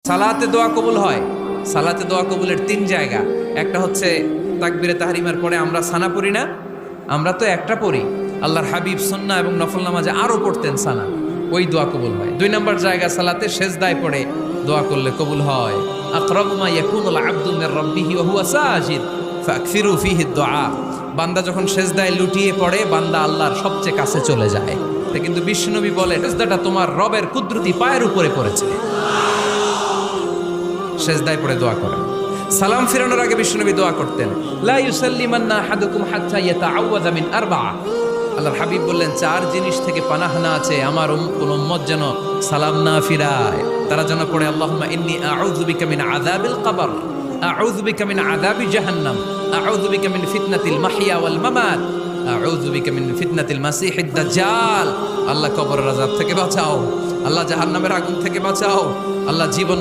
সালাতে দোয়া কবুল হয়। সালাতে দোয়া কবুলের 3 জায়গা। একটা হচ্ছে তাকবীরে তাহরিমার পরে আমরা সানা পড়ি না, আমরা তো একটা পড়ি। আল্লাহর হাবিব সুন্নাহ এবং নফল নামাজে আরো পড়তেন সানা, ওই দোয়া কবুল হয়। 2 নম্বর জায়গা সালাতে সেজদায় পড়ে দোয়া করলে কবুল হয়। আকরাবু মা ইয়াকুনুল আবদু মির রাব্বিহি ওয়া হুয়া সাজিদ ফাকসিরু ফীহি দুআ। বান্দা যখন সেজদায় লুটিয়ে পড়ে, বান্দা আল্লাহর সবচেয়ে কাছে চলে যায়। কিন্তু বিশ্বনবী বলে, সেজদাটা তোমার রবের কুদরতি পায়ের উপরে পড়েছে। সেজদায় পড়ে দোয়া করেন। সালাম ফিরানোর আগে বিশ্বনবী দোয়া করতেন, লা ইউসাল্লিমান্না আহাদুকুম হাত্তা ইয়াতাআওয়াযা মিন আরবা'a। আল্লাহর হাবিব বললেন, 4 জিনিস থেকে পানাহানা আছে, আমার কোন উম্মত যেন সালাম না ফিরায়। তারা যেন পড়ে, আল্লাহুম্মা ইন্নী আউযু বিকা মিন আযাবিল কবর, আউযু বিকা মিন আযাবি জাহান্নাম, আউযু বিকা মিন ফিতনাতিল মাহইয়া ওয়াল মামাত, আউযু বিকা মিন ফিতনাতিল মাসিহিদ দাজ্জাল। আল্লাহ কবরের আযাব থেকে বাঁচাও, আল্লাহ জাহান্নামের আগুন থেকে বাঁচাও, আল্লাহ জীবন